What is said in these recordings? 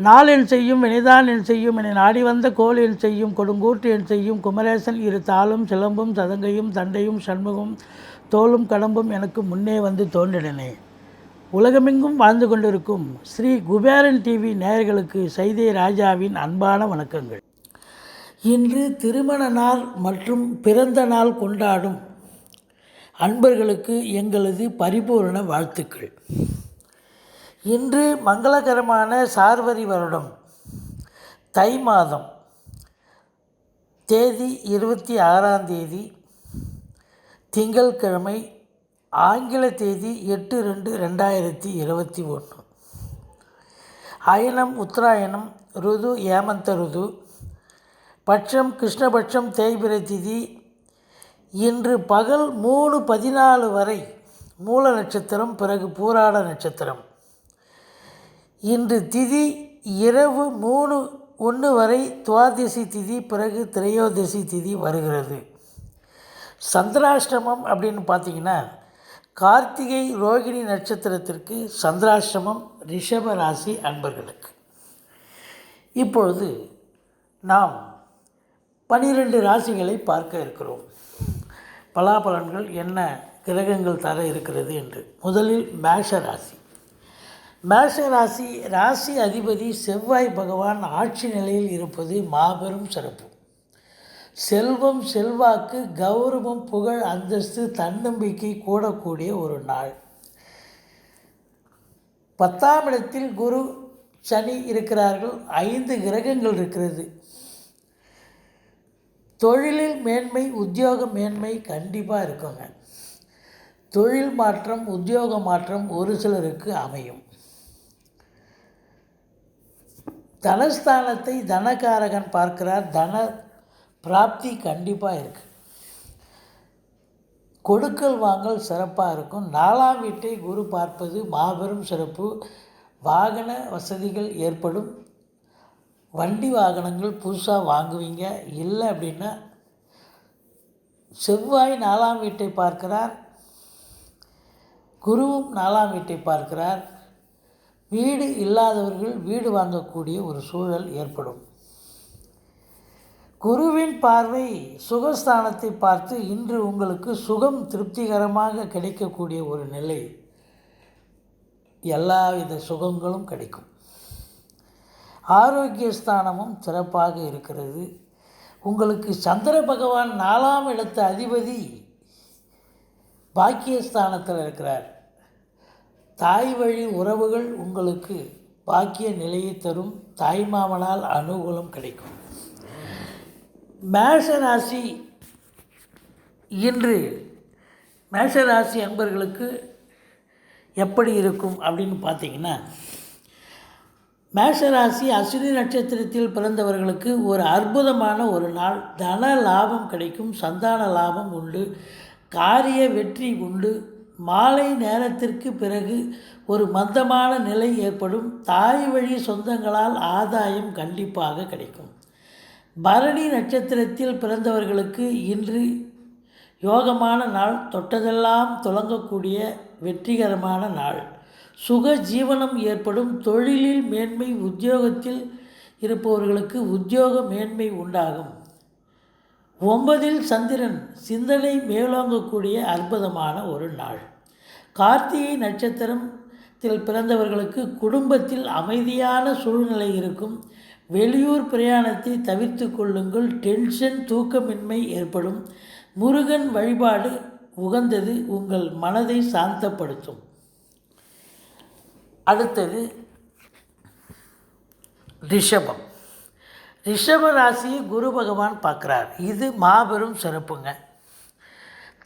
நாள் என் செய்யும் வினைதான் என் செய்யும் என நாடி வந்த கோல் என் செய்யும் கொடுங்கூற்று என் செய்யும் குமரேசன் இரு தாளும் சிலம்பும் சதங்கையும் தண்டையும் சண்முகம் தோளும் கடம்பும் எனக்கு முன்னே வந்து தோன்றினனே. உலகமெங்கும் வாழ்ந்து கொண்டிருக்கும் ஸ்ரீ குபேரன் டிவி நேயர்களுக்கு சைதை ராஜாவின் அன்பான வணக்கங்கள். இன்று திருமண நாள் மற்றும் பிறந்த நாள் கொண்டாடும் அன்பர்களுக்கு எங்களது பரிபூரண வாழ்த்துக்கள். இன்று மங்களகரமான சார்வரி வருடம் தை மாதம் தேதி 26 திங்கட்கிழமை, ஆங்கில தேதி 8/2/2021. அயனம் உத்தராயணம், ருது ஏமந்த ருது, பட்சம் கிருஷ்ணபட்சம், தேய்பிரை திதி. இன்று பகல் 3:14 வரை மூல நட்சத்திரம், பிறகு பூராட நட்சத்திரம். இன்று திதி இரவு 3:01 வரை துவாதசி திதி, பிறகு திரையோதசி திதி வருகிறது. சந்திராஷ்டமம் அப்படின்னு பார்த்திங்கன்னா கார்த்திகை ரோகிணி நட்சத்திரத்திற்கு சந்திராஷ்டமம் ரிஷப ராசி அன்பர்களுக்கு. இப்பொழுது நாம் 12 ராசிகளை பார்க்க இருக்கிறோம். பலாபலன்கள் என்ன கிரகங்கள் தர இருக்கிறது என்று. முதலில் மேஷ ராசி. மேஷ ராசி ராசி அதிபதி செவ்வாய் பகவான் ஆட்சி நிலையில் இருப்பது மாபெரும் சிறப்பு. செல்வம், செல்வாக்கு, கௌரவம், புகழ், அந்தஸ்து, தன்னம்பிக்கை கூடக்கூடிய ஒரு நாள். 10ஆம் இடத்தில் குரு சனி இருக்கிறார்கள். 5 கிரகங்கள் இருக்கிறது. தொழிலில் மேன்மை, உத்தியோக மேன்மை கண்டிப்பாக இருக்குங்க. தொழில் மாற்றம், உத்தியோக மாற்றம் ஒரு சிலருக்கு அமையும். தனஸ்தானத்தை தனகாரகன் பார்க்கிறார். தன பிராப்தி கண்டிப்பாக இருக்குது. கொடுக்கல் வாங்கல் சிறப்பாக இருக்கும். 4ஆம் வீட்டை குரு பார்ப்பது மாபெரும் சிறப்பு. வாகன வசதிகள் ஏற்படும். வண்டி வாகனங்கள் புதுசாக வாங்குவீங்க. இல்லை அப்படின்னா செவ்வாய் 4ஆம் வீட்டை பார்க்கிறார், குருவும் 4ஆம் வீட்டை பார்க்கிறார். வீடு இல்லாதவர்கள் வீடு வாங்கக்கூடிய ஒரு சூழல் ஏற்படும். குருவின் பார்வை சுகஸ்தானத்தை பார்த்து இன்று உங்களுக்கு சுகம் திருப்திகரமாக கிடைக்கக்கூடிய ஒரு நிலை. எல்லாவித சுகங்களும் கிடைக்கும். ஆரோக்கிய ஸ்தானமும் சிறப்பாக இருக்கிறது. உங்களுக்கு சந்திர பகவான் 4ஆம் இடத்து அதிபதி பாக்கியஸ்தானத்தில் இருக்கிறார். தாய் வழி உறவுகள் உங்களுக்கு பாக்கிய நிலையை தரும். தாய்மாமனால் அனுகூலம் கிடைக்கும். மேஷராசி இன்று மேஷராசி அன்பர்களுக்கு எப்படி இருக்கும் அப்படின்னு பார்த்தீங்கன்னா, மேஷராசி அஸ்வினி நட்சத்திரத்தில் பிறந்தவர்களுக்கு ஒரு அற்புதமான ஒரு நாள். தன லாபம் கிடைக்கும். சந்தான லாபம் உண்டு. காரிய வெற்றி உண்டு. மாலை நேரத்திற்கு பிறகு ஒரு மந்தமான நிலை ஏற்படும். தாய் வழி சொந்தங்களால் ஆதாயம் கண்டிப்பாக கிடைக்கும். பரணி நட்சத்திரத்தில் பிறந்தவர்களுக்கு இன்று யோகமான நாள். தொட்டதெல்லாம் துலங்கக்கூடிய வெற்றிகரமான நாள். சுக ஜீவனம் ஏற்படும். தொழிலில் மேன்மை. உத்தியோகத்தில் இருப்பவர்களுக்கு உத்தியோக மேன்மை உண்டாகும். 9இல் சந்திரன். சிந்தனை மேலோங்கக்கூடிய அற்புதமான ஒரு நாள். கார்த்திகை நட்சத்திரத்தில் பிறந்தவர்களுக்கு குடும்பத்தில் அமைதியான சூழ்நிலை இருக்கும். வெளியூர் பிரயாணத்தை தவிர்த்து கொள்ளுங்கள். டென்ஷன், தூக்கமின்மை ஏற்படும். முருகன் வழிபாடு உகந்தது. உங்கள் மனதை சாந்தப்படுத்தும். அடுத்தது ரிஷபம். ரிஷப ராசியை குரு பகவான் பார்க்குறார். இது மாபெரும் சிறப்புங்க.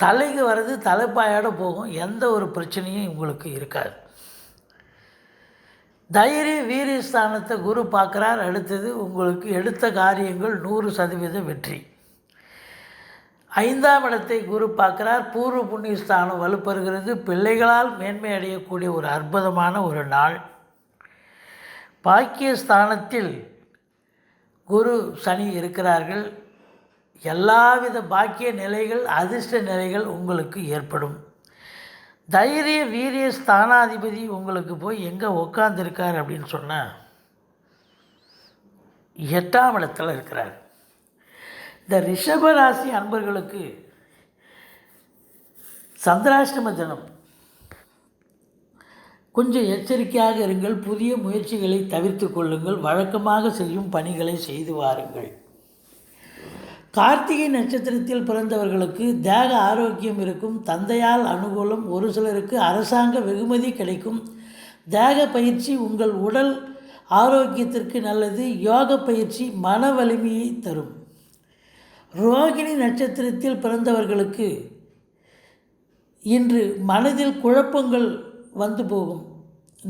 தலைக்கு வர்றது தலைப்பாயோடு போகும். எந்த ஒரு பிரச்சனையும் உங்களுக்கு இருக்காது. தைரிய வீரிய ஸ்தானத்தை குரு பார்க்குறார். அடுத்தது உங்களுக்கு எடுத்த காரியங்கள் 100% வெற்றி. 5ஆம் இடத்தை குரு பார்க்குறார். பூர்வ புண்ணிய ஸ்தானம் வலுப்பெறுகிறது. பிள்ளைகளால் மேன்மை அடையக்கூடிய ஒரு அற்புதமான ஒரு நாள். பாக்கிய ஸ்தானத்தில் குரு சனி இருக்கிறார்கள். எல்லாவித பாக்கிய நிலைகள், அதிர்ஷ்ட நிலைகள் உங்களுக்கு ஏற்படும். தைரிய வீரிய ஸ்தானாதிபதி உங்களுக்கு போய் எங்கே உட்காந்துருக்கார் அப்படின்னு சொன்னால் 8ஆம் இடத்துல இருக்கிறார். இந்த ரிஷபராசி அன்பர்களுக்கு சந்திராஷ்டம தினம். கொஞ்சம் எச்சரிக்கையாக இருங்கள். புதிய முயற்சிகளை தவிர்த்து கொள்ளுங்கள். வழக்கமாக செய்யும் பணிகளை செய்து வாருங்கள். கார்த்திகை நட்சத்திரத்தில் பிறந்தவர்களுக்கு தேக ஆரோக்கியம் இருக்கும். தந்தையால் அனுகூலம். ஒரு சிலருக்கு அரசாங்க வெகுமதி கிடைக்கும். தேக பயிற்சி உங்கள் உடல் ஆரோக்கியத்திற்கு நல்லது. யோக பயிற்சி மன வலிமையை தரும். ரோகிணி நட்சத்திரத்தில் பிறந்தவர்களுக்கு இன்று மனதில் குழப்பங்கள் வந்து போகும்.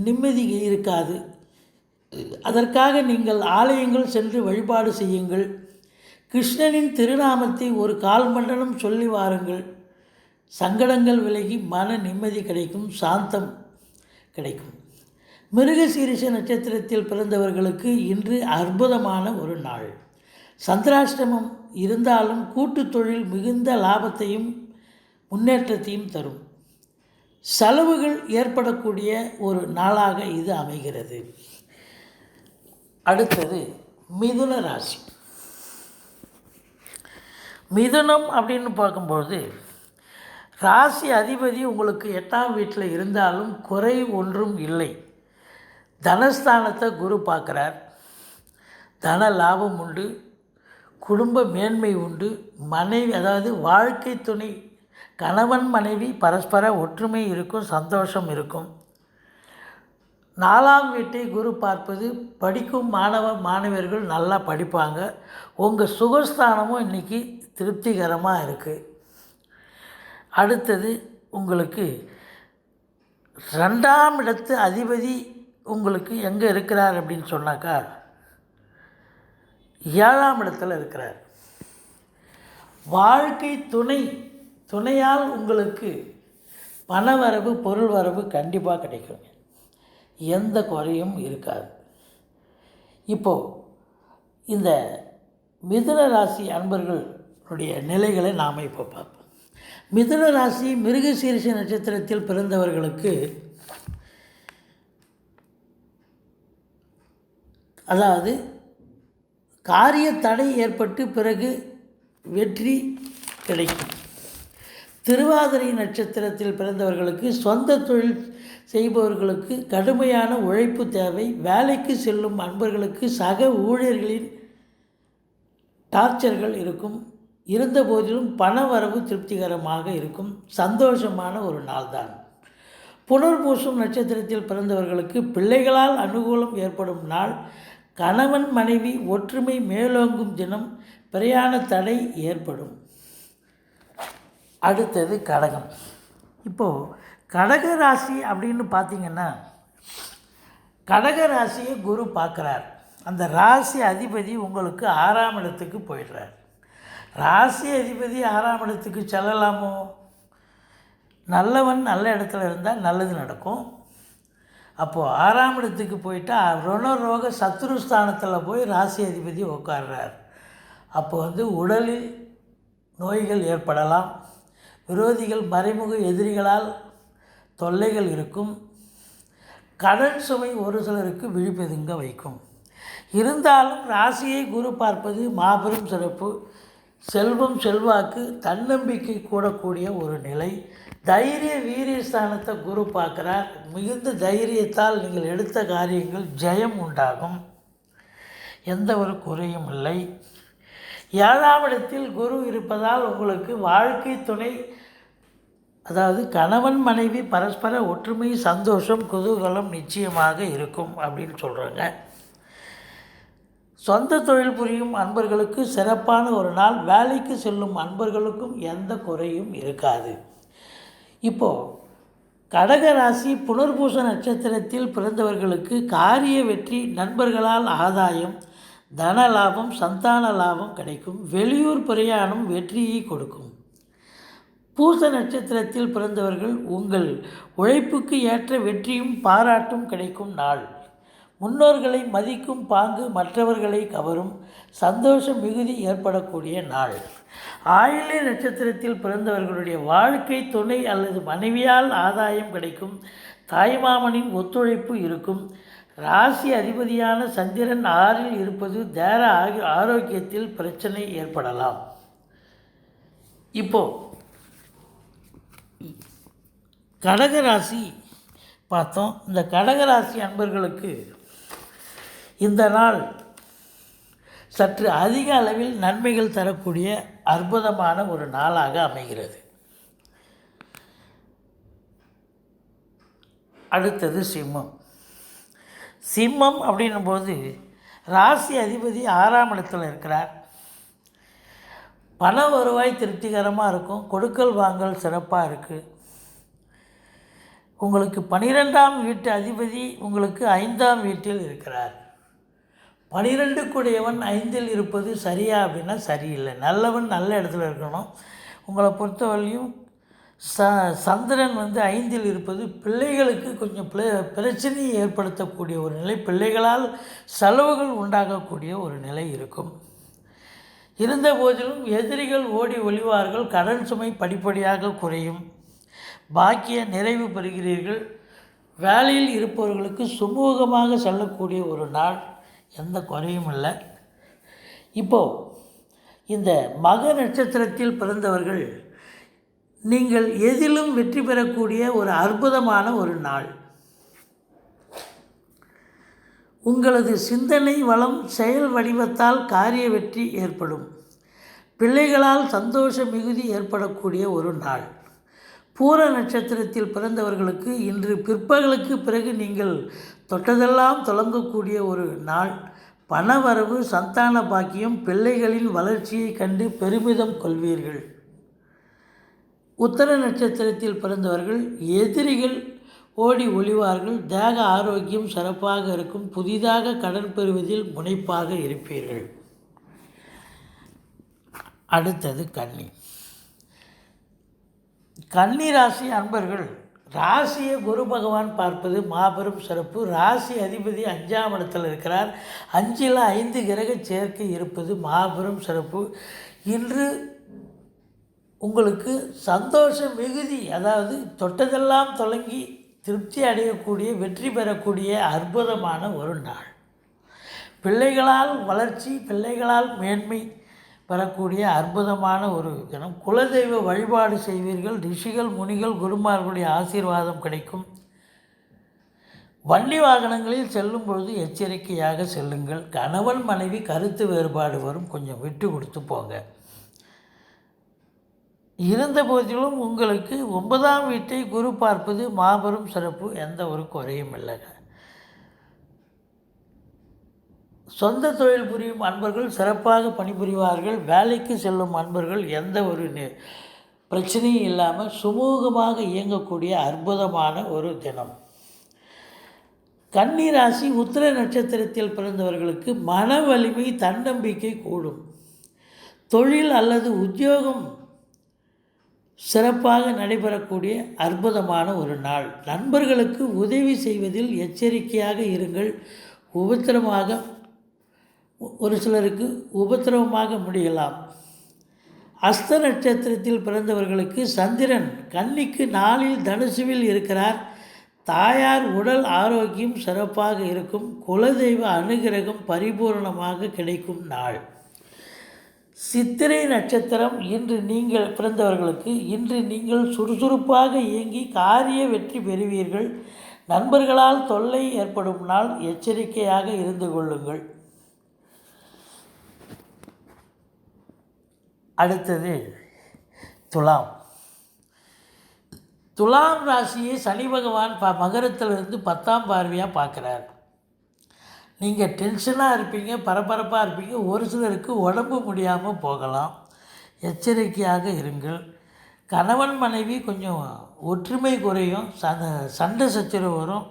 நிம்மதி இருக்காது. அதற்காக நீங்கள் ஆலயங்கள் சென்று வழிபாடு செய்யுங்கள். கிருஷ்ணனின் திருநாமத்தை ஒரு கால் மண்டலம் சொல்லி வாருங்கள். சங்கடங்கள் விலகி மன நிம்மதி கிடைக்கும். சாந்தம் கிடைக்கும். மிருகசீரிஷ நட்சத்திரத்தில் பிறந்தவர்களுக்கு இன்று அற்புதமான ஒரு நாள். சந்திராஷ்டமம் இருந்தாலும் கூட்டு தொழில் மிகுந்த லாபத்தையும் முன்னேற்றத்தையும் தரும். செலவுகள் ஏற்படக்கூடிய ஒரு நாளாக இது அமைகிறது. அடுத்தது மிதுன ராசி. மிதுனம் அப்படின்னு பார்க்கும்போது ராசி அதிபதி உங்களுக்கு 8ஆம் வீட்டில் இருந்தாலும் குறை ஒன்றும் இல்லை. தனஸ்தானத்தை குரு பார்க்குறார். தன லாபம் உண்டு. குடும்ப மேன்மை உண்டு. மனைவி, அதாவது வாழ்க்கை துணை, கணவன் மனைவி பரஸ்பர ஒற்றுமை இருக்கும். சந்தோஷம் இருக்கும். 4ஆம் வீட்டை குரு பார்ப்பது படிக்கும் மாணவர்கள் நல்லா படிப்பாங்க. உங்கள் சுகஸ்தானமும் இன்றைக்கி திருப்திகரமாக இருக்குது. அடுத்தது உங்களுக்கு 2ஆம் இடத்து அதிபதி உங்களுக்கு எங்கே இருக்கிறார் அப்படின்னு சொன்னாக்கா 7ஆம் இடத்துல இருக்கிறார். வாழ்க்கை துணையால் உங்களுக்கு பணவரவு, பொருள் வரவு கண்டிப்பாக கிடைக்கும். எந்த குறையும் இருக்காது. இப்போது இந்த மிதுன ராசி அன்பர்களுடைய நிலைகளை நாம் இப்போ பார்ப்போம். மிதுன ராசி மிருகசீரிஷ நட்சத்திரத்தில் பிறந்தவர்களுக்கு, அதாவது காரிய தடை ஏற்பட்டு பிறகு வெற்றி கிடைக்கும். திருவாதிரை நட்சத்திரத்தில் பிறந்தவர்களுக்கு சொந்த தொழில் செய்பவர்களுக்கு கடுமையான உழைப்பு தேவை. வேலைக்கு செல்லும் அன்பர்களுக்கு சக ஊழியர்களின் டார்ச்சர்கள் இருக்கும். இருந்த போதிலும் பண வரவு திருப்திகரமாக இருக்கும். சந்தோஷமான ஒரு நாள்தான். புனர்பூசம் நட்சத்திரத்தில் பிறந்தவர்களுக்கு பிள்ளைகளால் அனுகூலம் ஏற்படும் நாள். கணவன் மனைவி ஒற்றுமை மேலோங்கும் தினம். பிரயாண தடை ஏற்படும். அடுத்தது கடகம். இப்போது கடக ராசி அப்படின்னு பார்த்திங்கன்னா கடக ராசியை குரு பார்க்குறார். அந்த ராசி அதிபதி உங்களுக்கு 6ஆம் இடத்துக்கு போயிடுறார். ராசி அதிபதி 6ஆம் இடத்துக்கு செல்லலாமோ? நல்லவன் நல்ல இடத்துல இருந்தால் நல்லது நடக்கும். அப்போது 6ஆம் இடத்துக்கு போயிட்டால் ருணரோக சத்ருஸ்தானத்தில் போய் ராசி அதிபதி உட்கார்றார். அப்போ உடலில் நோய்கள் ஏற்படலாம். விரோதிகள், மறைமுக எதிரிகளால் தொல்லைகள் இருக்கும். கடன் சுமை ஒரு சிலருக்கு விழிப்பெதுங்க வைக்கும். இருந்தாலும் ராசியை குரு பார்ப்பது மாபெரும் சிறப்பு. செல்வம், செல்வாக்கு, தன்னம்பிக்கை கூடக்கூடிய ஒரு நிலை. தைரிய வீரிய ஸ்தானத்தை குரு பார்க்குறார். மிகுந்த தைரியத்தால் நீங்கள் எடுத்த காரியங்கள் ஜெயம் உண்டாகும். எந்த ஒரு குறையும் இல்லை. 7ஆம் இடத்தில் குரு இருப்பதால் உங்களுக்கு வாழ்க்கை துணை, அதாவது கணவன் மனைவி பரஸ்பர ஒற்றுமை, சந்தோஷம், குதூகலம் நிச்சயமாக இருக்கும் அப்படின்னு சொல்கிறாங்க. சொந்த தொழில் புரியும் அன்பர்களுக்கு சிறப்பான ஒரு நாள். வேலைக்கு செல்லும் அன்பர்களுக்கும் எந்த குறையும் இருக்காது. இப்போது கடக ராசி புனர்பூச நட்சத்திரத்தில் பிறந்தவர்களுக்கு காரிய வெற்றி, நண்பர்களால் ஆதாயம், தன லாபம், சந்தான லாபம் கிடைக்கும். வெளியூர் பிரயாணம் வெற்றியை கொடுக்கும். பூச நட்சத்திரத்தில் பிறந்தவர்கள் உங்கள் உழைப்புக்கு ஏற்ற வெற்றியும் பாராட்டும் கிடைக்கும் நாள். முன்னோர்களை மதிக்கும் பாங்கு மற்றவர்களை கவரும், சந்தோஷம் மிகுதி ஏற்படக்கூடிய நாள். ஆயில்ய நட்சத்திரத்தில் பிறந்தவர்களுடைய வாழ்க்கை துணை அல்லது மனைவியால் ஆதாயம் கிடைக்கும், தாய்மாமனின் ஒத்துழைப்பு இருக்கும். ராசி அதிபதியான சந்திரன் 6இல் இருப்பது தேர ஆரோக்கியத்தில் பிரச்சனை ஏற்படலாம். இப்போது கடகராசி பார்த்தோம். இந்த கடகராசி அன்பர்களுக்கு இந்த நாள் சற்று அதிக அளவில் நன்மைகள் தரக்கூடிய அற்புதமான ஒரு நாளாக அமைகிறது. அடுத்தது சிம்மம். சிம்மம் அப்படின்னும்போது ராசி அதிபதி 6ஆம் இடத்தில் இருக்கிறார். பண வருவாய் திருப்திகரமாக இருக்கும். கொடுக்கல் வாங்கல் சிறப்பாக இருக்குது. உங்களுக்கு 12ஆம் வீட்டு அதிபதி உங்களுக்கு 5ஆம் வீட்டில் இருக்கிறார். 12 கூடியவன் 5இல் இருப்பது சரியா அப்படின்னா சரியில்லை. நல்லவன் நல்ல இடத்துல இருக்கணும். உங்களை பொறுத்தவரையும் சந்திரன் 5இல் இருப்பது பிள்ளைகளுக்கு கொஞ்சம் பிரச்சனையை ஏற்படுத்தக்கூடிய ஒரு நிலை, பிள்ளைகளால் செலவுகள் உண்டாகக்கூடிய ஒரு நிலை இருக்கும். இருந்த போதிலும் எதிரிகள் ஓடி ஒளிவார்கள். கடன் சுமை படிப்படியாக குறையும். பாக்கிய நிறைவு பெறுகிறீர்கள். வேலையில் இருப்பவர்களுக்கு சுமூகமாக செல்லக்கூடிய ஒரு நாள், எந்த குறையும் இல்லை. இப்போது இந்த மக நட்சத்திரத்தில் பிறந்தவர்கள் நீங்கள் எதிலும் வெற்றி பெறக்கூடிய ஒரு அற்புதமான ஒரு நாள். உங்களது சிந்தனை வளம் செயல் வடிவத்தால் காரிய வெற்றி ஏற்படும். பிள்ளைகளால் சந்தோஷ மிகுதி ஏற்படக்கூடிய ஒரு நாள். பூர நட்சத்திரத்தில் பிறந்தவர்களுக்கு இன்று பிற்பகலுக்கு பிறகு நீங்கள் தொட்டதெல்லாம் தொடங்கக்கூடிய ஒரு நாள். பணவரவு, சந்தான பாக்கியம், பிள்ளைகளின் வளர்ச்சியை கண்டு பெருமிதம் கொள்வீர்கள். உத்தர நட்சத்திரத்தில் பிறந்தவர்கள் எதிரிகள் ஓடி ஒளிவார்கள். தேக ஆரோக்கியம் சிறப்பாக இருக்கும். புதிதாக கடன் பெறுவதில் முனைப்பாக இருப்பீர்கள். அடுத்தது கன்னி. கன்னி ராசி அன்பர்கள், ராசியை குரு பகவான் பார்ப்பது மாபெரும் சிறப்பு. ராசி அதிபதி 5ஆம் இடத்தில் இருக்கிறார். 5இல் 5 கிரக சேர்க்கை இருப்பது மாபெரும் சிறப்பு. இன்று உங்களுக்கு சந்தோஷ மிகுதி, அதாவது தொட்டதெல்லாம் தொடங்கி திருப்தி அடையக்கூடிய, வெற்றி பெறக்கூடிய அற்புதமான ஒரு நாள். பிள்ளைகளால் வளர்ச்சி, பிள்ளைகளால் மேன்மை பெறக்கூடிய அற்புதமான ஒரு தினம். குலதெய்வ வழிபாடு செய்வீர்கள். ரிஷிகள், முனிகள், குருமார்களுடைய ஆசீர்வாதம் கிடைக்கும். வண்டி வாகனங்களில் செல்லும் பொழுது எச்சரிக்கையாக செல்லுங்கள். கணவன் மனைவி கருத்து வேறுபாடு வரும், கொஞ்சம் விட்டு கொடுத்து போங்க. இருந்த போதிலும் உங்களுக்கு 9ஆம் வீட்டை குரு பார்ப்பது மாபெரும் சிறப்பு, எந்த ஒரு குறையும் இல்லைங்க. சொந்த தொழில் புரியும் அன்பர்கள் சிறப்பாக பணிபுரிவார்கள். வேலைக்கு செல்லும் அன்பர்கள் எந்த ஒரு பிரச்சனையும் இல்லாமல் சுமூகமாக இயங்கக்கூடிய அற்புதமான ஒரு தினம். கன்னி ராசி உத்திர நட்சத்திரத்தில் பிறந்தவர்களுக்கு மன வலிமை, தன்னம்பிக்கை கூடும். தொழில் அல்லது உத்தியோகம் சிறப்பாக நடைபெறக்கூடிய அற்புதமான ஒரு நாள். நண்பர்களுக்கு உதவி செய்வதில் எச்சரிக்கையாக இருங்கள். ஒரு சிலருக்கு உபத்திரவமாக முடியலாம். அஸ்த நட்சத்திரத்தில் பிறந்தவர்களுக்கு சந்திரன் கன்னிக்கு 4இல் தனுசுவில் இருக்கிறார். தாயார் உடல் ஆரோக்கியம் சிறப்பாக இருக்கும். குலதெய்வ அனுகிரகம் பரிபூர்ணமாக கிடைக்கும் நாள். சித்திரை நட்சத்திரம் இன்று நீங்கள் பிறந்தவர்களுக்கு இன்று நீங்கள் சுறுசுறுப்பாக இயங்கி காரிய வெற்றி பெறுவீர்கள். நண்பர்களால் தொல்லை ஏற்படும் நாள், எச்சரிக்கையாக இருந்து கொள்ளுங்கள். அடுத்தது துலாம். துலாம் ராசியை சனி பகவான் மகரத்திலிருந்து 10ஆம் பார்வையாக பார்க்குறார். நீங்கள் டென்ஷனாக இருப்பீங்க, பரபரப்பாக இருப்பீங்க. ஒரு சிலருக்கு உடம்பு முடியாமல் போகலாம், எச்சரிக்கையாக இருங்கள். கணவன் மனைவி கொஞ்சம் ஒற்றுமை குறையும், சண்டை சச்சரவு வரும்,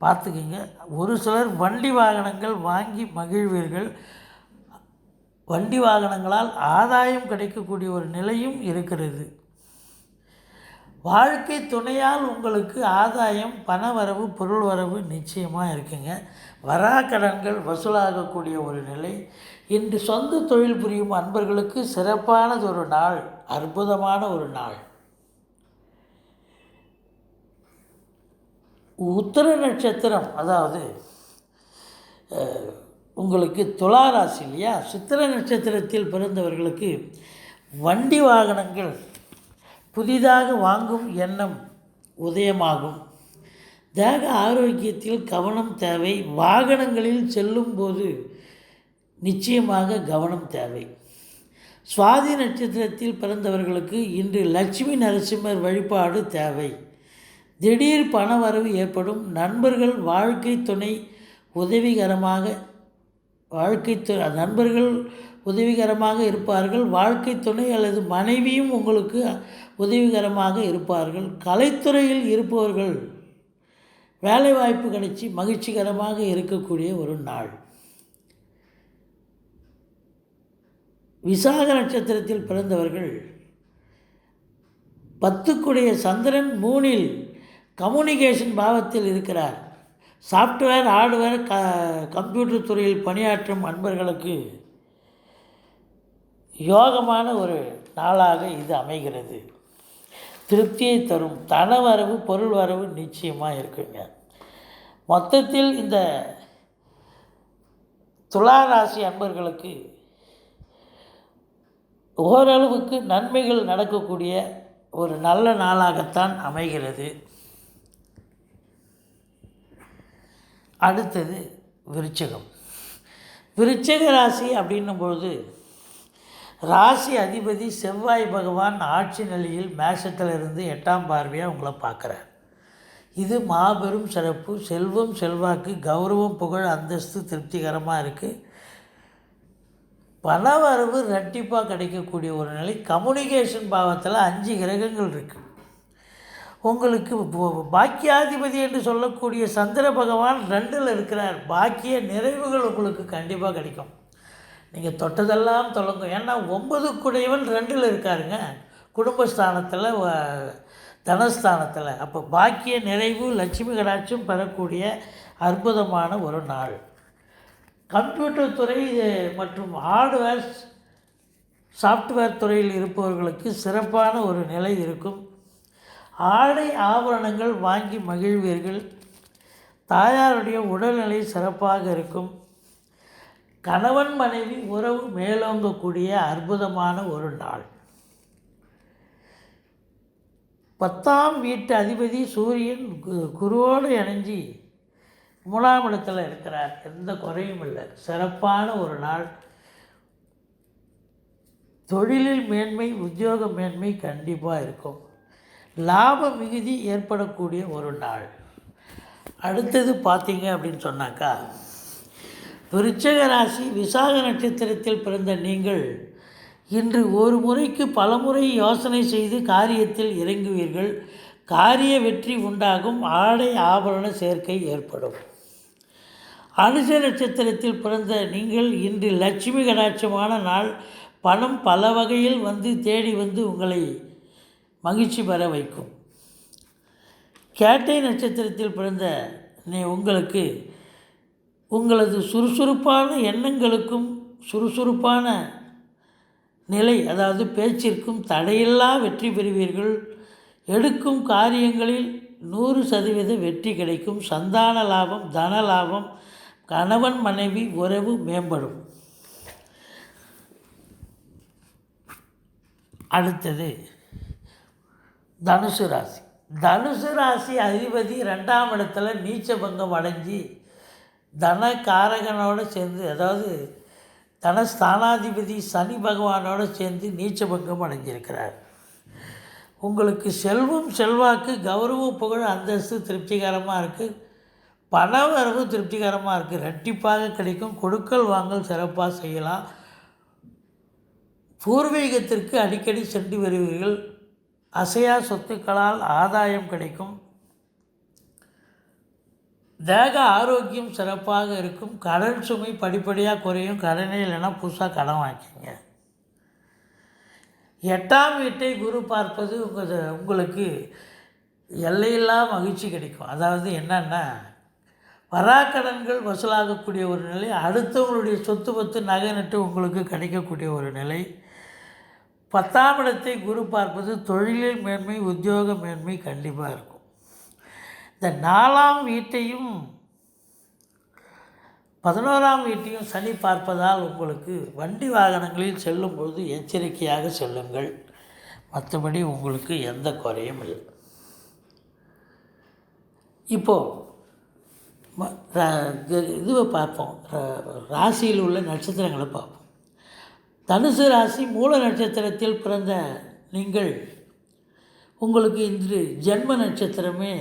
பார்த்துக்கிங்க. ஒரு சிலர் வண்டி வாகனங்கள் வாங்கி மகிழ்வீர்கள். வண்டி வாகனங்களால் ஆதாயம் கிடைக்கக்கூடிய ஒரு நிலையும் இருக்கிறது. வாழ்க்கை துணையால் உங்களுக்கு ஆதாயம், பணவரவு, பொருள் வரவு நிச்சயமாக இருக்குங்க. வராக்கடன்கள் வசூலாகக்கூடிய ஒரு நிலை. இன்று சொந்த தொழில் புரியும் அன்பர்களுக்கு சிறப்பானது ஒரு நாள், அற்புதமான ஒரு நாள். உத்திர நட்சத்திரம், அதாவது உங்களுக்கு துலா ராசி இல்லையா, சித்திர நட்சத்திரத்தில் பிறந்தவர்களுக்கு வண்டி வாகனங்கள் புதிதாக வாங்கும் எண்ணம் உதயமாகும். தேக ஆரோக்கியத்தில் கவனம் தேவை. வாகனங்களில் செல்லும்போது நிச்சயமாக கவனம் தேவை. சுவாதி நட்சத்திரத்தில் பிறந்தவர்களுக்கு இன்று லட்சுமி நரசிம்மர் வழிபாடு தேவை. திடீர் பணவரவு ஏற்படும். நண்பர்கள் வாழ்க்கை துணை உதவிகரமாக இருப்பார்கள். வாழ்க்கை துணை அல்லது மனைவியும் உங்களுக்கு உதவிகரமாக இருப்பார்கள். கலைத்துறையில் இருப்பவர்கள் வேலைவாய்ப்பு கிடைச்சி மகிழ்ச்சிகரமாக இருக்கக்கூடிய ஒரு நாள். விசாக நட்சத்திரத்தில் பிறந்தவர்கள் 10க்குடைய சந்திரன் 3இல் கம்யூனிகேஷன் பாவத்தில் இருக்கிறார். சாஃப்ட்வேர், ஹார்ட்வேர், கம்ப்யூட்டர் துறையில் பணியாற்றும் அன்பர்களுக்கு யோகமான ஒரு நாளாக இது அமைகிறது. திருப்தியை தரும். தனவரவு, பொருள் வரவு நிச்சயமாக இருக்குங்க. மொத்தத்தில் இந்த துலா ராசி அன்பர்களுக்கு ஓரளவுக்கு நன்மைகள் நடக்கக்கூடிய ஒரு நல்ல நாளாகத்தான் அமைகிறது. அடுத்தது விருச்சிகம். விருச்சிக ராசி அப்படின்னும் பொழுது ராசி அதிபதி செவ்வாய் பகவான் ஆட்சி நிலையில் மேஷத்திலிருந்து 8ஆம் பார்வையாக உங்களை பார்க்குறார். இது மாபெரும் சிறப்பு. செல்வம், செல்வாக்கு, கௌரவம், புகழ், அந்தஸ்து திருப்திகரமாக இருக்குது. பணவரவு ரெட்டிப்பாக கிடைக்கக்கூடிய ஒரு நிலை. கம்யூனிகேஷன் பாவத்தில் 5 கிரகங்கள் இருக்குது. உங்களுக்கு பாக்கியாதிபதி என்று சொல்லக்கூடிய சந்திர பகவான் 2இல் இருக்கிறார். பாக்கிய நிறைவுகள் உங்களுக்கு கண்டிப்பாக கிடைக்கும். நீங்கள் தொட்டதெல்லாம் தொடங்கும். ஏன்னா 9க்குடையவன் 2இல் இருக்காருங்க, குடும்பஸ்தானத்தில், தனஸ்தானத்தில். அப்போ பாக்கிய நிறைவு, லட்சுமி கடாட்சம் பெறக்கூடிய அற்புதமான ஒரு நாள். கம்ப்யூட்டர் துறை மற்றும் ஹார்ட்வேர், சாஃப்ட்வேர் துறையில் இருப்பவர்களுக்கு சிறப்பான ஒரு நிலை இருக்கும். ஆடை ஆபரணங்கள் வாங்கி மகிழ்வீர்கள். தாயாருடைய உடல்நிலை சிறப்பாக இருக்கும். கணவன் மனைவி உறவு மேலோங்கக்கூடிய அற்புதமான ஒரு நாள். 10ஆம் வீட்டு அதிபதி சூரியன் குருவோடு இணைஞ்சி 3ஆம் இடத்துல இருக்கிறார். எந்த குறையும் இல்லை. சிறப்பான ஒரு நாள். தொழிலில் மேன்மை, உத்தியோக மேன்மை கண்டிப்பாக இருக்கும். லாப மிகுதி ஏற்படக்கூடிய ஒரு நாள். அடுத்தது பார்த்தீங்க அப்படின்னு சொன்னாக்கா, விருச்சிக ராசி விசாக நட்சத்திரத்தில் பிறந்த நீங்கள் இன்று ஒரு முறைக்கு பலமுறை யோசனை செய்து காரியத்தில் இறங்குவீர்கள். காரிய வெற்றி உண்டாகும். ஆடை ஆபரண சேர்க்கை ஏற்படும். அனுச நட்சத்திரத்தில் பிறந்த நீங்கள் இன்று லட்சுமி கடாட்சமான நாள். பணம் பல வகையில் வந்து தேடி வந்து உங்களை மகிழ்ச்சி பெற வைக்கும். கேட்டை நட்சத்திரத்தில் பிறந்த உங்களுக்கு உங்களது சுறுசுறுப்பான எண்ணங்களுக்கும் சுறுசுறுப்பான நிலை, அதாவது பேச்சிற்கும் தடையில்லா வெற்றி பெறுவீர்கள். எடுக்கும் காரியங்களில் 100% வெற்றி கிடைக்கும். சந்தான லாபம், தன லாபம், கணவன் மனைவி உறவு மேம்படும். அடுத்தது தனுசு ராசி. தனுசு ராசி அதிபதி 2ஆம் இடத்துல நீச்ச பங்கம் அடைஞ்சி தனகாரகனோடு சேர்ந்து, அதாவது தனஸ்தானாதிபதி சனி பகவானோடு சேர்ந்து நீச்ச பங்கம் அடைஞ்சிருக்கிறார். உங்களுக்கு செல்வம், செல்வாக்கு, கௌரவ, புகழ், அந்தஸ்து திருப்திகரமாக இருக்குது. பண வரவு திருப்திகரமாக இருக்குது. ரெட்டிப்பாக கிடைக்கும். கொடுக்கல் வாங்கல் சிறப்பாக செய்யலாம். பூர்வீகத்திற்கு அடிக்கடி சென்று வருவீர்கள். அசையா சொத்துக்களால் ஆதாயம் கிடைக்கும். தேக ஆரோக்கியம் சிறப்பாக இருக்கும். கடன் சுமை படிப்படியாக குறையும். கடனே இல்லைன்னா புதுசாக கடன் வாங்கிக்கிங்க. 8ஆம் வீட்டை குரு பார்ப்பது உங்களுக்கு எல்லையில்லா மகிழ்ச்சி கிடைக்கும். அதாவது என்னன்னா, வராக்கடன்கள் வசூலாகக்கூடிய ஒரு நிலை, அடுத்தவங்களுடைய சொத்து பத்து நகை நட்டு உங்களுக்கு கிடைக்கக்கூடிய ஒரு நிலை. 10ஆம் இடத்தை குரு பார்ப்பது தொழிலில் மேன்மை, உத்தியோக மேன்மை கண்டிப்பாக இருக்கும். இந்த 4ஆம் வீட்டையும் 11ஆம் வீட்டையும் சனி பார்ப்பதால் உங்களுக்கு வண்டி வாகனங்களில் செல்லும்பொழுது எச்சரிக்கையாக செல்லுங்கள். மற்றபடி உங்களுக்கு எந்த குறையும் இல்லை. இப்போது இதுவை பார்ப்போம், ராசியில் உள்ள நட்சத்திரங்களை பார்ப்போம். தனுசு ராசி மூல நட்சத்திரத்தில் பிறந்த நீங்கள், உங்களுக்கு இன்று ஜென்ம நட்சத்திரமே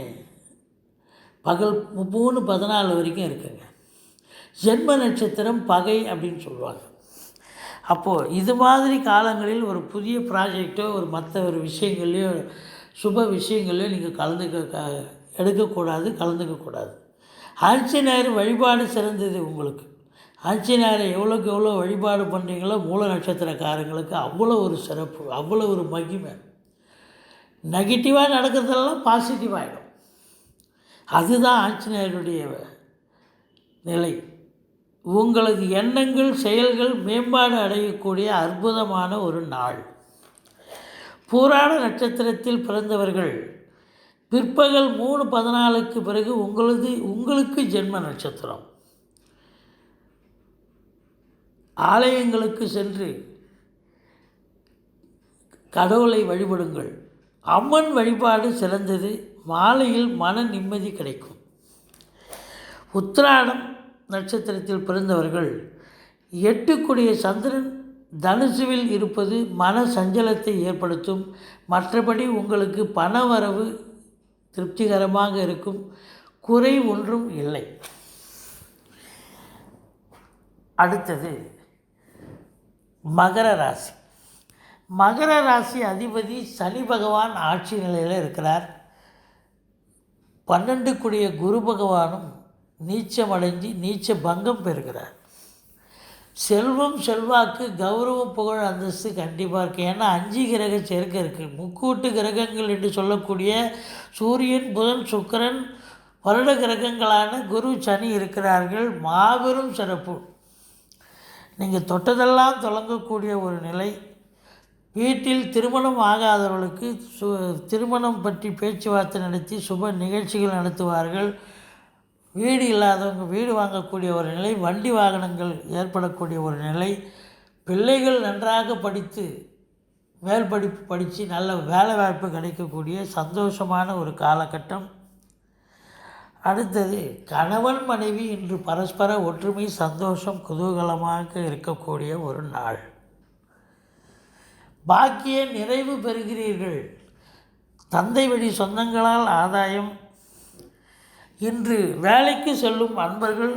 பகல் 3:14 வரைக்கும் இருக்குங்க. ஜென்ம நட்சத்திரம் பகை அப்படின்னு சொல்லுவாங்க. அப்போது இது மாதிரி காலங்களில் ஒரு புதிய ப்ராஜெக்டோ மற்ற ஒரு விஷயங்கள்லையோ சுப விஷயங்கள்லையோ நீங்கள் கலந்துக்கக்கூடாது. ஆஞ்சநேயர் வழிபாடு சிறந்தது உங்களுக்கு. ஆஞ்சநேயரை எவ்வளோக்கு எவ்வளோ வழிபாடு பண்ணுறீங்களோ மூல நட்சத்திரக்காரங்களுக்கு அவ்வளோ ஒரு சிறப்பு, அவ்வளோ ஒரு மகிமை. நெகட்டிவாக நடக்கிறதெல்லாம் பாசிட்டிவாகிடும். அதுதான் ஆஞ்சநேயருடைய நிலை. உங்களது எண்ணங்கள் செயல்கள் மேம்பாடு அடையக்கூடிய அற்புதமான ஒரு நாள். பூராட நட்சத்திரத்தில் பிறந்தவர்கள் பிற்பகல் 3:14 பிறகு உங்களுக்கு ஜென்ம நட்சத்திரம். ஆலயங்களுக்கு சென்று கடவுளை வழிபடுங்கள். அம்மன் வழிபாடு சிறந்தது. மாலையில் மன நிம்மதி கிடைக்கும். உத்திராடம் நட்சத்திரத்தில் பிறந்தவர்கள் 8 சந்திரன் தனுசுவில் இருப்பது மன சஞ்சலத்தை ஏற்படுத்தும். மற்றபடி உங்களுக்கு பண வரவு திருப்திகரமாக இருக்கும். குறை ஒன்றும் இல்லை. அடுத்தது மகர ராசி. மகர ராசி அதிபதி சனி பகவான் ஆட்சி நிலையில் இருக்கிறார். 12 குரு பகவானும் நீச்சமடைஞ்சு நீச்ச பங்கம் பெறுகிறார். செல்வம் செல்வாக்கு கௌரவம் புகழ் அந்தஸ்து கண்டிப்பாக இருக்குது. ஏன்னா 5 கிரக சேர்க்கை இருக்குது. முக்கூட்டு கிரகங்கள் என்று சொல்லக்கூடிய சூரியன் புதன் சுக்கிரன் வருட கிரகங்களான குரு சனி இருக்கிறார்கள். மாபெரும் சிறப்பு. நீங்கள் தொட்டதெல்லாம் தொடங்கக்கூடிய ஒரு நிலை. வீட்டில் திருமணம் ஆகாதவர்களுக்கு திருமணம் பற்றி பேச்சுவார்த்தை நடத்தி சுப நிகழ்ச்சிகள் நடத்துவார்கள். வீடு இல்லாதவங்க வீடு வாங்கக்கூடிய ஒரு நிலை. வண்டி வாகனங்கள் ஏற்படக்கூடிய ஒரு நிலை. பிள்ளைகள் நன்றாக படித்து மேல் படிப்பு படித்து நல்ல வேலை வாய்ப்பு கிடைக்கக்கூடிய சந்தோஷமான ஒரு காலகட்டம். அடுத்தது கணவன் மனைவி இன்று பரஸ்பர ஒற்றுமை சந்தோஷம் குதூகலமாக இருக்கக்கூடிய ஒரு நாள். பாக்கிய நிறைவு பெறுகிறீர்கள். தந்தை வழி சொந்தங்களால் ஆதாயம். இன்று வேலைக்கு செல்லும் அன்பர்கள்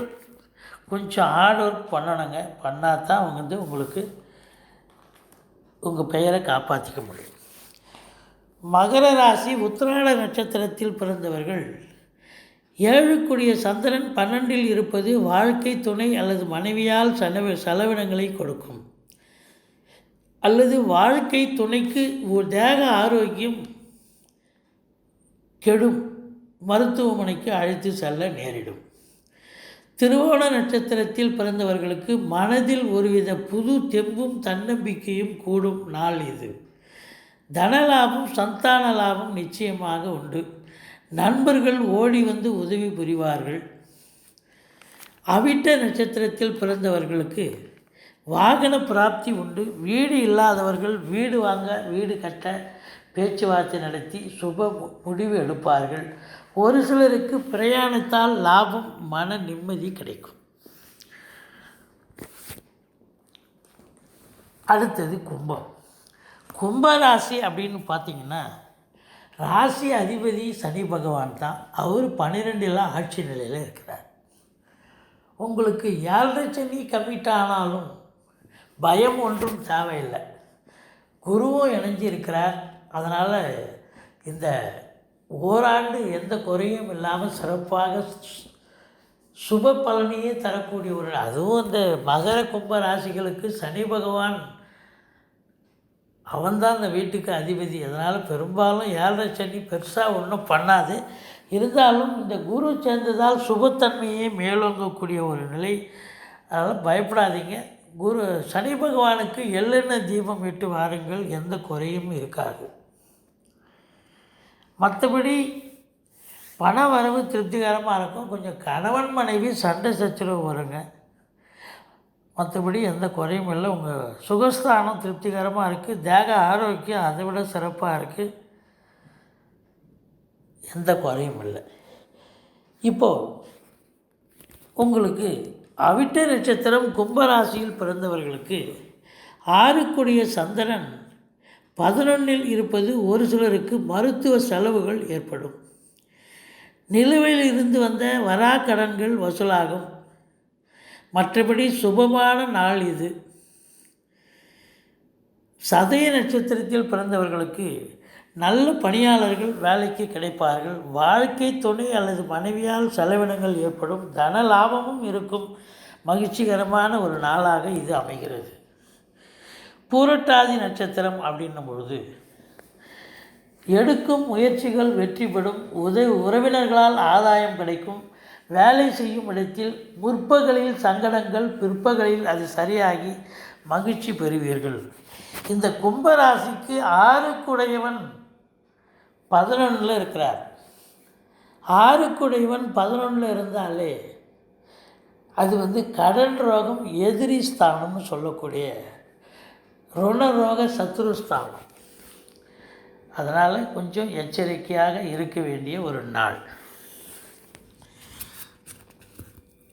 கொஞ்சம் ஹார்ட் ஒர்க் பண்ணணுங்க. பண்ணால் தான் உங்களுக்கு உங்கள் பெயரை காப்பாற்றிக்க முடியும். மகர ராசி உத்திராட நட்சத்திரத்தில் பிறந்தவர்கள் 7 சந்திரன் 12 இருப்பது வாழ்க்கை துணை அல்லது மனைவியால் செலவினங்களை கொடுக்கும். அல்லது வாழ்க்கை துணைக்கு தேக ஆரோக்கியம் கெடும். மருத்துவமனைக்கு அழைத்து செல்ல நேரிடும். திருவோண நட்சத்திரத்தில் பிறந்தவர்களுக்கு மனதில் ஒருவித புது தெம்பும் தன்னம்பிக்கையும் கூடும் நாள் இது. தனலாபம் சந்தான லாபம் நிச்சயமாக உண்டு. நண்பர்கள் ஓடி வந்து உதவி புரிவார்கள். அவிட்ட நட்சத்திரத்தில் பிறந்தவர்களுக்கு வாகன பிராப்தி உண்டு. வீடு இல்லாதவர்கள் வீடு வாங்க வீடு கட்ட பேச்சுவார்த்தை நடத்தி சுப முடிவு எடுப்பார்கள். ஒரு சிலருக்கு பிரயாணத்தால் லாபம் மன நிம்மதி கிடைக்கும். அடுத்தது கும்பம். கும்பராசி அப்படின்னு பார்த்திங்கன்னா ராசி அதிபதி சனி பகவான் தான். அவர் 12 ஆட்சி நிலையில் இருக்கிறார். உங்களுக்கு 7 சனி கம்மிட் ஆனாலும் பயம் ஒன்றும் தேவையில்லை. குருவும் இணைஞ்சி இருக்கிறார். அதனால் இந்த ஓராண்டு எந்த குறையும் இல்லாமல் சிறப்பாக சுப பலனையே தரக்கூடிய ஒரு, அதுவும் இந்த மகர கும்ப ராசிகளுக்கு சனி பகவான் அவன்தான் அந்த வீட்டுக்கு அதிபதி. அதனால் பெரும்பாலும் 7.5 சனி பெருசாக ஒன்றும் பண்ணாது. இருந்தாலும் இந்த குரு சேர்ந்ததால் சுபத்தன்மையே மேலோங்கக்கூடிய ஒரு நிலை. அதனால் பயப்படாதீங்க. சனி பகவானுக்கு எள்ளெண்ணெய் தீபம் இட்டு வாருங்கள், எந்த குறையும் இருக்காது. மற்றபடி பண வரவு திருப்திகரமாக இருக்கும். கொஞ்சம் கணவன் மனைவி சண்டை சச்சரவு வருங்க. மற்றபடி எந்த குறையும் இல்லை. உங்கள் சுகஸ்தானம் திருப்திகரமாக இருக்குது. தேக ஆரோக்கியம் அதை விட சிறப்பாக இருக்குது. எந்த குறையும் இல்லை. இப்போது உங்களுக்கு அவிட்ட நட்சத்திரம் கும்பராசியில் பிறந்தவர்களுக்கு 6 சந்திரன் 11 இருப்பது ஒரு சிலருக்கு மருத்துவ செலவுகள் ஏற்படும். நிலுவையில் இருந்து வந்த வராக்கடன்கள் வசூலாகும். மற்றபடி சுபமான நாள் இது. சதய நட்சத்திரத்தில் பிறந்தவர்களுக்கு நல்ல பணியாளர்கள் வேலைக்கு கிடைப்பார்கள். வாழ்க்கை துணை அல்லது மனைவியால் செலவினங்கள் ஏற்படும். தன லாபமும் இருக்கும். மகிழ்ச்சிகரமான ஒரு நாளாக இது அமைகிறது. பூரட்டாதி நட்சத்திரம் அப்படின்னும் பொழுது எடுக்கும் முயற்சிகள் வெற்றி பெறும். உறவினர்களால் ஆதாயம் கிடைக்கும். வேலை செய்யும் இடத்தில் முற்பகலில் சங்கடங்கள், பிற்பகலில் அது சரியாகி மகிழ்ச்சி பெறுவீர்கள். இந்த கும்பராசிக்கு 6 11 இருக்கிறார். 6 11 இருந்தாலே அது கடன் ரோகம், எதிரி ஸ்தானம்னு சொல்லக்கூடிய ருணரோக சத்ருஸ்தானம். அதனால் கொஞ்சம் எச்சரிக்கையாக இருக்க வேண்டிய ஒரு நாள்.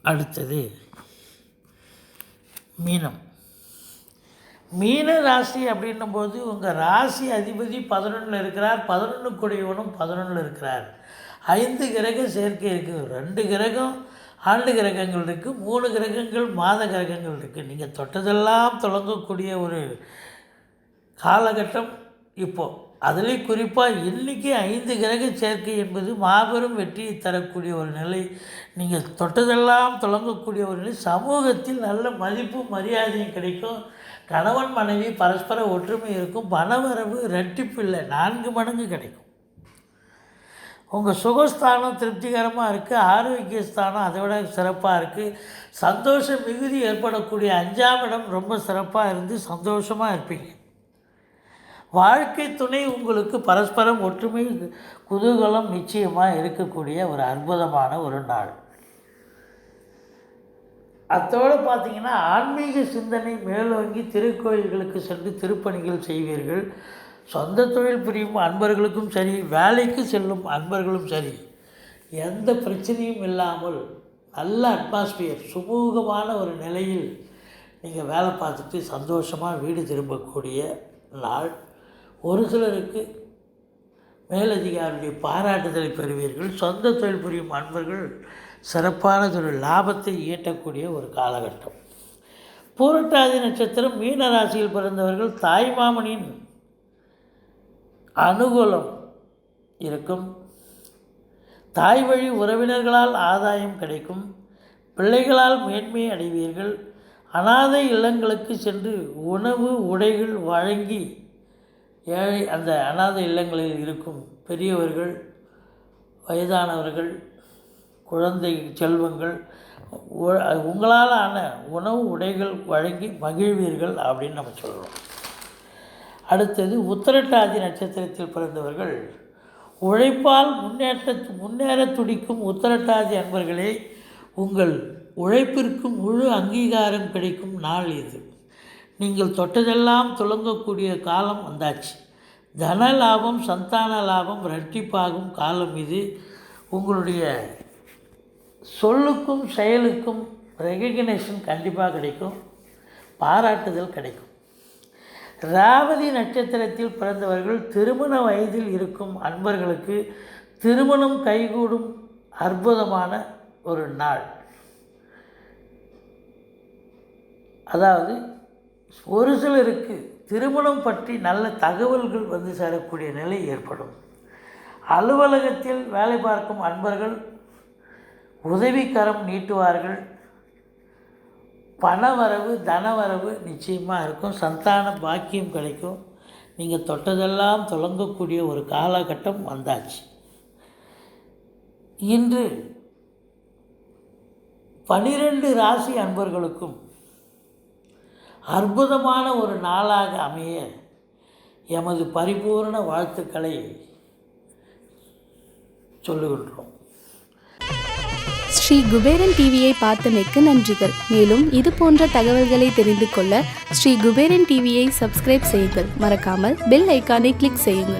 அடுத்தது மீனம். மீன ராசி அப்படின்னும்போது உங்கள் ராசி அதிபதி 11 இருக்கிறார். 11 கூடியவனும் 11 இருக்கிறார். 5 கிரக சேர்க்கை இருக்குது. 2 கிரகம் ஆண்டு கிரகங்கள் இருக்குது. 3 கிரகங்கள் மாத கிரகங்கள் இருக்குது. நீங்கள் தொட்டதெல்லாம் தொடங்கக்கூடிய ஒரு காலகட்டம் இப்போது. அதில் குறிப்பாக இன்றைக்கி 5 கிரக சேர்க்கை என்பது மாபெரும் வெற்றியை தரக்கூடிய ஒரு நிலை. நீங்கள் தொட்டதெல்லாம் தொடங்கக்கூடிய ஒரு நிலை. சமூகத்தில் நல்ல மதிப்பும் மரியாதையும் கிடைக்கும். கணவன் மனைவி பரஸ்பர ஒற்றுமை இருக்கும். பணவரவு ரெட்டிப்பு இல்லை, 4 மடங்கு கிடைக்கும். உங்கள் சுகஸ்தானம் திருப்திகரமாக இருக்குது. ஆரோக்கியஸ்தானம் அதை விட சிறப்பாக இருக்குது. சந்தோஷ மிகுதி ஏற்படக்கூடிய 5ஆம் இடம் ரொம்ப சிறப்பாக இருந்து சந்தோஷமாக இருப்பீங்க. வாழ்க்கை துணை உங்களுக்கு பரஸ்பரம் ஒற்றுமை, குதூகலம் நிச்சயமாக இருக்கக்கூடிய ஒரு அற்புதமான ஒரு நாள். அத்தோடு பார்த்திங்கன்னா ஆன்மீக சிந்தனை மேலோங்கி திருக்கோயில்களுக்கு சென்று திருப்பணிகள் செய்வீர்கள். சொந்த தொழில் புரியும் அன்பர்களுக்கும் சரி, வேலைக்கு செல்லும் அன்பர்களும் சரி, எந்த பிரச்சனையும் இல்லாமல் நல்ல அட்மாஸ்பியர், சுமூகமான ஒரு நிலையில் நீங்கள் வேலை பார்த்துட்டு சந்தோஷமாக வீடு திரும்பக்கூடிய நாள். ஒரு சிலருக்கு மேலதிகாரியுடைய பாராட்டுதலை பெறுவீர்கள். சொந்த தொழில் புரியும் அன்பர்கள் சிறப்பானதொரு லாபத்தை ஈட்டக்கூடிய ஒரு காலகட்டம். பூரட்டாதி நட்சத்திரம் மீன ராசியில் பிறந்தவர்கள் தாய்மாமனின் அனுகூலம் இருக்கும். தாய் வழி உறவினர்களால் ஆதாயம் கிடைக்கும். பிள்ளைகளால் மேன்மை அடைவீர்கள். அனாதை இல்லங்களுக்கு சென்று உணவு உடைகள் வழங்கி அந்த அனாதை இல்லங்களில் இருக்கும் பெரியவர்கள், வயதானவர்கள், குழந்தை செல்வங்கள் உங்களால் ஆன உணவு உடைகள் வழங்கி மகிழ்வீர்கள் அப்படின்னு நம்ம சொல்கிறோம். அடுத்தது உத்திரட்டாதி நட்சத்திரத்தில் பிறந்தவர்கள் உழைப்பால் முன்னேற துடிக்கும் உத்திரட்டாதி அன்பர்களே, உங்கள் உழைப்பிற்கு முழு அங்கீகாரம் கிடைக்கும் நாள் இது. நீங்கள் தொட்டதெல்லாம் துலங்கக்கூடிய காலம் வந்தாச்சு. தன லாபம், சந்தான லாபம் இரட்டிப்பாகும் காலம் இது. உங்களுடைய சொல்லுக்கும் செயலுக்கும் ரெகக்னேஷன் கண்டிப்பாக கிடைக்கும். பாராட்டுதல் கிடைக்கும். ராவதி நட்சத்திரத்தில் பிறந்தவர்கள் திருமண வயதில் இருக்கும் அன்பர்களுக்கு திருமணம் கைகூடும் அற்புதமான ஒரு நாள். அதாவது ஒரு சிலருக்கு திருமணம் பற்றி நல்ல தகவல்கள் வந்து சேரக்கூடிய நிலை ஏற்படும். அலுவலகத்தில் வேலை பார்க்கும் அன்பர்கள் உதவிக்கரம் நீட்டுவார்கள். பணவரவு, தனவரவு நிச்சயமாக இருக்கும். சந்தான பாக்கியம் கிடைக்கும். நீங்கள் தொட்டதெல்லாம் தொடங்கக்கூடிய ஒரு காலகட்டம் வந்தாச்சு. இன்று 12 ராசி அன்பர்களுக்கும் அற்புதமான ஒரு நாளாக அமைய எமது பரிபூர்ண வாழ்த்துக்களை சொல்லுகின்றோம். ஸ்ரீ குபேரன் டிவியை பார்த்தமைக்கு நன்றிகள். மேலும் இது போன்ற தகவல்களை தெரிந்து கொள்ள ஸ்ரீ குபேரன் டிவியை சப்ஸ்கிரைப் செய்யுங்கள். மறக்காமல் பெல் ஐக்கானை கிளிக் செய்யுங்கள்.